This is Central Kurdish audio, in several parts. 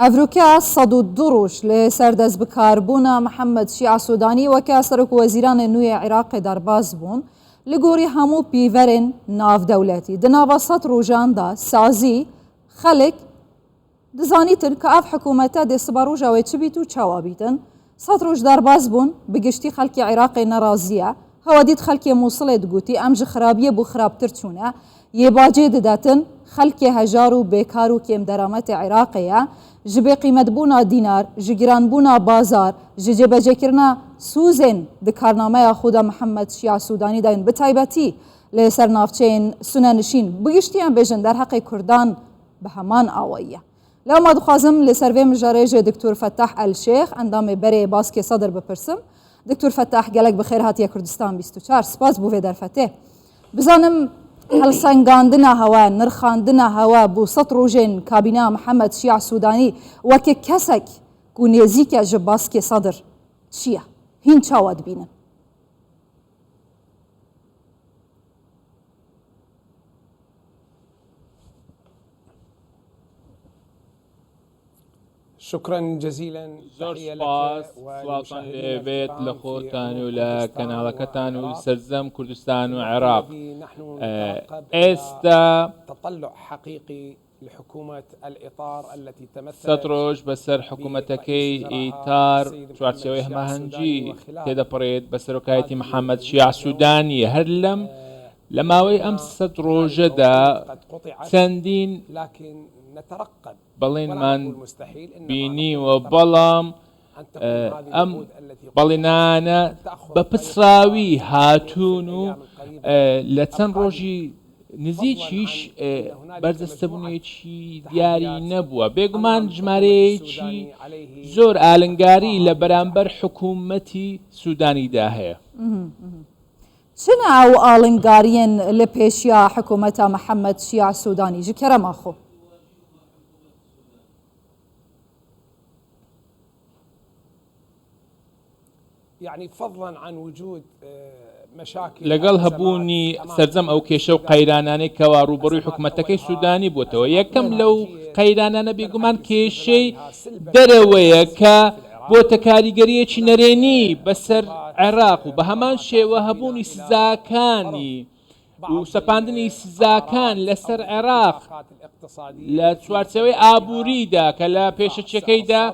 ئەڤروکە 102 ڕۆژ لە سەردەست بکاربوونا محەممەد شیع سوودانی وەکە سەرۆک وەزیرانە نوێی عێراقی دەرباز بوون لە گۆری هەموو پیڤەرên ناودەولەتی di nava 100 ڕۆژاندا سازی خەڵک دزانیتن کە ئەف حکوومەتە دێسبە ڕۆژاوێ چ بیت و چاوا بیتن 100 ڕۆژ دەرباز بوون بگشتی خەڵکی عێراقی نەڕازیە هەوا دیت خەڵکی مووسڵێ دگوتی ئەم ji خراپیە بۆ خراپتر چوونە یێباجێ دەداتن خەڵکی هەژار و بێکار و کێم دەرامەتی عێراقیە ji bê qîmetbûna dînar ji giranbûna bazar ji cêbecekirina sûzên di karnameya xwe de Mihemmed Şia Sûdanî dayin bi taybetî lê ser navçeyên sunenişîn bigiştiyan bêjin derheqê Kurdan bi heman awayiye. Lê ema dixwazim li ser vê mijarê jê Diktor Fettah El-Şêx endamê berê baskê Sedr bipirsim. Diktor Fettah gelek bi xêr hatiye Kurdistan 24 spas bû vê derfetê. Bizanim هەڵسەنگاندنە هەوا نرخاندنە هەوا بۆ 100 ڕۆژێن کابینا محەممەد شیع سوودانی وەکە کەسێک و نێزیکە ji baskê Sedr چییە؟ هین چاوا dibînin؟ شكرا جزيلا زۆر سپاس سوڵاتان لێبێت لە خۆتان و لە کەناڵەکەتان و سەرجەم کوردستان و عێراق. ئێستا تطلع حقيقي لحكومة الإطار التي تمثلت 100 ڕۆژ بەسەر حکوومەتەکەی ئیتار چوارچێوەی هەماهەنگی تێدەپڕێت بە سەرۆکایەتی محەممەد شیع سوودانی هەر لە ماوەی ئەم 100 ڕۆژەدا چەندین بەڵێنمان بینیوە بەڵام ئەم بەڵێنانە بە پچراوی هاتوون و لە چەند ڕۆژی نزیکیش بەردەستەبوونێکی دیاری نەبووە بێگومان ژمارەیەکی زۆر ئالنگاری لە بەرامبەر حکوومەتی سوودانیدا هەیە. چنە ئەو ئاڵنگاریên لە پێشیا حکوومەتە محەممەد شیع سوودانی ji kerema xwe؟ يعني فضلا عن وجود مشاكل لەگەڵ هەبوونی سەرجەم ئەو کێشە و قەیرانانەی کەوا ڕوبەڕووی حکوومەتەکەی سوودانی بووتەوە یەکەم لەو قەیرانانە بێگومان کێشەی دەرەوەیە کە بۆتە کاریگەریەکی نەرێنی بەسەر عێراق و بە هەمان شێوە هەبوونی سزاکانی و سەپاندنی سزاکان لەسەر عێراق لە چوارچەوەی ئابووریدا کە لە پێشەچەکەیدا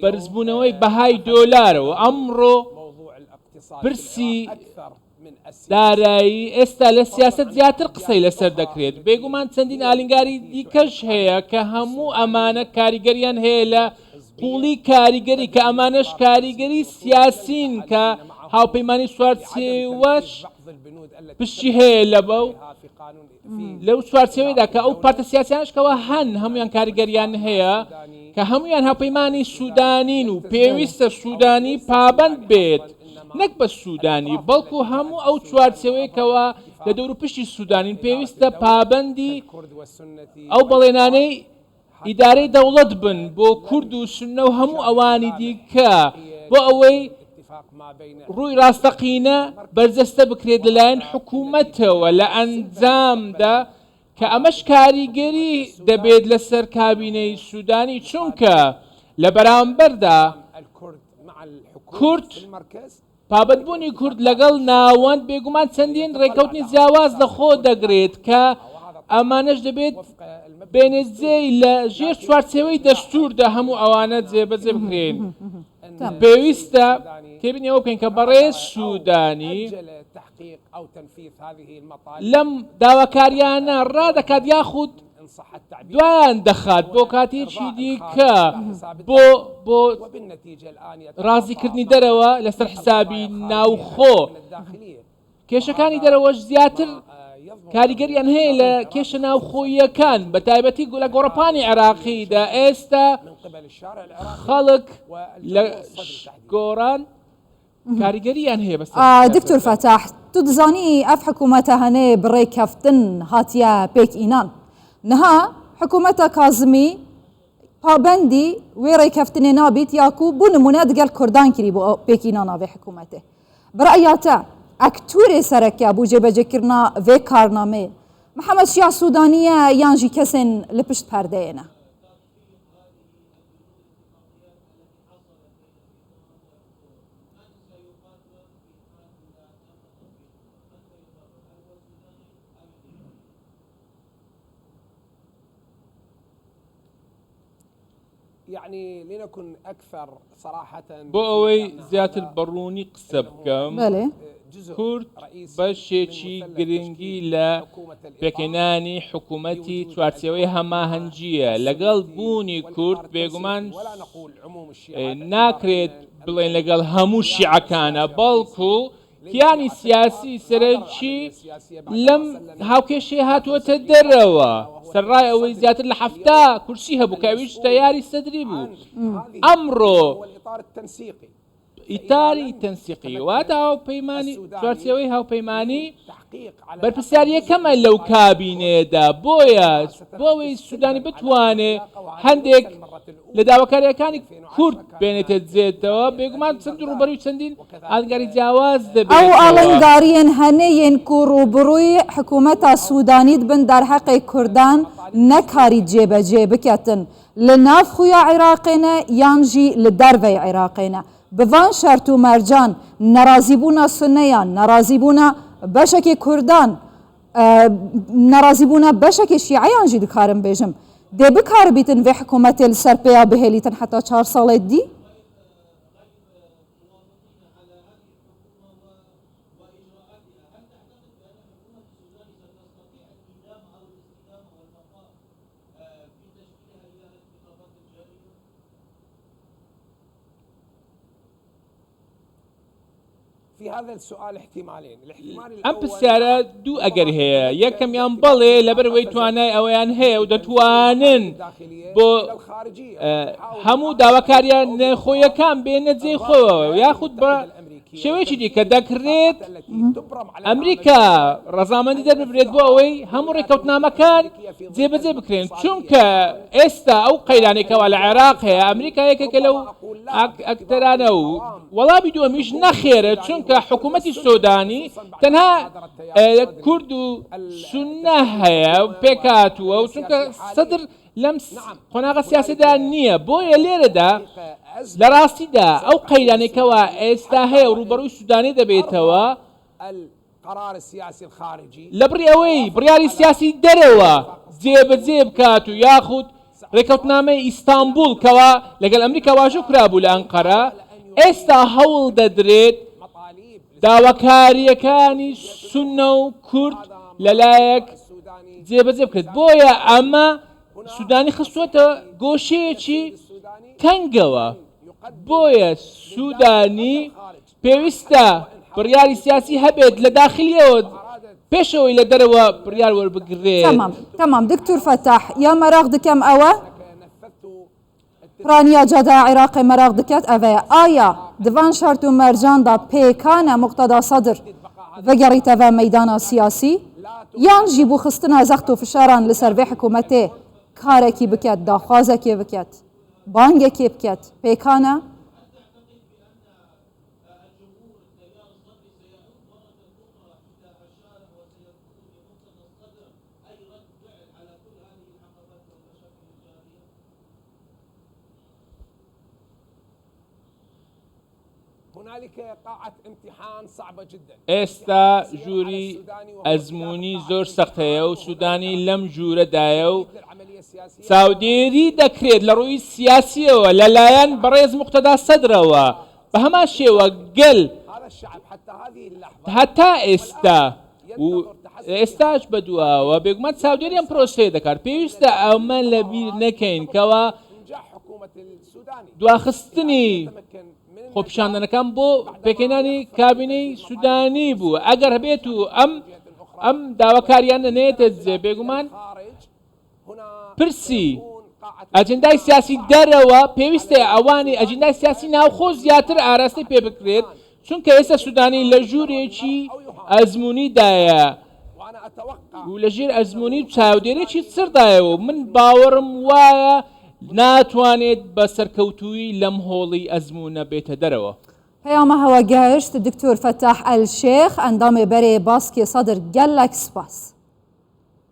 بەرزبوونەوەی بەهای دۆلارەوە ئەمڕۆ پرسی دارایی ئێستا لە سیاست زیاتر قسەی لەسەر دەکرێت بێگومان چەندین ئالنگاری دیکەش هەیە کە هەموو ئەمانە کاریگەریان هەیە لە قوڵی کاریگەری کە ئەمانەش کاریگەری سیاسین کە هاوپەیمانی چوارچێوەش پشتی هەیە لەو چوارچێوەیدا کە ئەو پارتە سیاسیانشکەوە هەن هەمویان کاریگەریان هەیە کە هەمویان هاوپەیمانی سوودانین و پێویستە سوودانی پابند بێت نەک بە سوودانی بەڵکو هەموو ئەو چوارچێوەیەکەوە لە دەوروپشتی سوودانین پێویستە پابندی ئەو بەڵێنانەی ئیدارەی دەوڵەت بن بۆ کورد و سونە و هەموو ئەوانی دیکە بۆ ئەوەی ڕووی ڕاستەقینە بەرجەستە بکرێت لەلایەن حکوومەتەوە لە ئەنجامدا کە ئەمەش کاریگەری دەبێت لەسەر کابینەی سوودانی چونکە لە بەرامبەردا کورد پابەتبوونی کورد لەگەڵ ناوەند بێگومان چەندین ڕێکەوتنی جیاواز لەخۆ دەگرێت کە ئەمانەش دەبێت بێنێجێی لە ژێر چوارچێوەی دەستووردا هەموو ئەوانە جێبەجێ بکرێن پێویستە تێبینەوە بکەین کە بەڕێز سوودانی لەم داواکاریانە ڕادەکات یاخود دوایان دەخات بۆ کاتێکی دیکە بۆ ڕازیکردنی دەرەوە لەسەر حسابی ناوخۆ کێشەکانی دەرەوەش زیاتر کاریگەریان هەیە لە کێشە ناوخۆییەکان بە تایبەتی لە گۆڕەپانی عێراقیدا ئێستا خەڵک لە گۆڕان کاریگەریان هەیە بەس. دکتۆر فەتاح تو دزانی ئەف حکوومەتە هەنێ بڕێکەفتن هاتیە پێکئینان نەها حکوومەتە کازمی پابندی وێ ڕێکەفتنێ نابێت یاکو بوو نمونە دگەل کوردان کردی بۆ پێکئینان ناوێ حکوومەتێ بڕعیاتە ئەکتورێ سەرەکە بوو جێبەجێکردنا vê کارنامەیە محەممەد شیع سوودانیە یانژی کەسێن لە پشت پەردەیەنە؟ يعني لنكن أكثر صراحة بۆ ئەوەی زیاتر بەڕوونی قسە بکەم بەێ کورد بەشێکی گرنگی لە پێکێنانی حکوومەتی چوارچێوەی هەماهەنگیە لەگەڵ بوونی کورد بێگومان ناکرێت بڵێن لەگەڵ هەموو شیعەکانە بەڵکو کیانی سیاسی سەرنجی لەم هاوکێشەی هاتووەتە دەرەوە سەرڕای ئەوەی زیاتر لە 70 کورسی هەبوو کەویش تەیاری سەدری بوو ئەمڕۆ ئیتاری تەنسیقی واتە هاوپەیمانی چوارچێوەی هاوپەیمانی بەرپرسیاریەکەمە لەو کابینێدا بۆەوەی سوودانی بتوانێت هەندێک لە داواکاریەکانی کورد بێنێتە جێتەوە بێگومان چەند ڕوبەروی چەندین ئاڵنگاری جیاواز دەبێت ئەو ئاڵنگاریên هەنەیەن ku ڕوبڕووی حکوومەتا سوودانیت بن دەرحەقی کوردان نەکاری جێبەجێ بکەتن لە ناو خویا عێراقێنە یان جی لە دەرڤەی عێراقێنە بڤان شەرت و مەرجان نەرازیبوونە سنەیان نەرازیبوونە بەشێکی کوردان نەرازیبوونە بەشێکی شیعەیان ژی دکارم بێژم دێ بکار بیتن vê حکوومەتێ li ser pêya bihêlîtin heta 4 salê dî في هذا السؤال احتمالين ئەم پرسیارە دوو ئەگەر هەیە یەکەمیان بەڵێ لەبەرەوەی توانای ئەوەیان هەیە و دەتوانن بۆ هەموو داواکاریان نێخۆیەکان بێنە جێی خۆەوە یاخود بە شێوەیەکی دیکە دەکرێت ئەمریکا ڕەزامەندی دەرببرێت بۆ ئەوەی هەموو ڕێکەوتنامەکان جێبەجێ بکرێن چونکە ئێستا ئەو قەیرانێکەوە لە عێراق هەیە ئەمریکا یەکێکە لەو ئەکتەرانە و وەڵامی دووەمیش نەخێرە چونکە حکوومەتی سۆدانی تەنها کورد و سونە هەیە و پێکاتووە و چونکە سەدر لەم قۆناغە سیاسەدا نییە بۆیە لێرەدا لە ڕاستیدا ئەو قەیرانێکەوە ئێستا هەیە و ڕوبەڕووی سوودانی دەبێتەوە لە بڕی ئەوەی بڕیاری سیاسی دەرەوە جێبەجێ بکات و یاخود ڕێکەوتنامەی ئیستانبول کەوە لەگەڵ ئەمریکا واژۆ کرابوو لە ئەنقەرە ئێستا هەوڵ دەدرێت داواکاریەکانی سونە و کورد لەلایەک جێبەجێ بکرێت بۆیە ئەمە سوودانی خستووەتە گۆشەیەکی تەنگەوە بۆیە سوودانی پێویستە بڕیاری سیاسی هەبێت لە داخلیەوە پێشەوەی لە دەرەوە بڕیار وەربگرێت تەمام دکتور فەتاح یا مەراق دکەم ئەوە پرانیا جادا عێراقی مەراق دکات ئەوەیە ئایا دڤان شەرت و مەرجاندا پێکانە مقتەدا سەدر vegeriîteve meydana siyasî yan jî bû xistina zext û fişaran li ser vê hikûmetê karekî biket daxwazekê biket bangekê biket pêkane ئێستا ژووری ئەزمموی زۆر سەختەیە و سوودانی لەم ژوورەدایە و چاودێری دەکرێت لە ڕووی سیاسیەوە لەلایەن بەڕێز مقتەدا سەدرەوە بە هەمان شێوە گەل هەتا ئێستا و ئێستاش بەدواوە بێگومان چاودێری ئەم پرۆسەیە دەکات پێویستە ئەمە لەبیر نەکەین کەوە دواخستنی خۆپیشاندنەکان بۆ پێکێنانی کابینەی سوودانی بوو ئەگەر هەبێت و ئەم داواکاریان نەنێتە جێ بێگومان پرسی ئەجندای سیاسی دەرەوە پێویستە ئەوانی ئەجندای سیاسی ناوخۆ زیاتر ئاراستی پێ بکرێت چونکە ئێستا سوودانی لە ژوورێکی ئەزممویدایە و لە ژێر ئەزمموی چاودێرێکی سردایەوە من باوەڕم وایە ناتوانێت بە سەرکەوتووی لەم هۆڵی ئەزمموە بێتە دەرەوە پەیامە هەوە گەشت دکتۆر فەتاح ئەلشێخ ئەندامێ بەرێ باسکێ سەدر گەلێک سپاس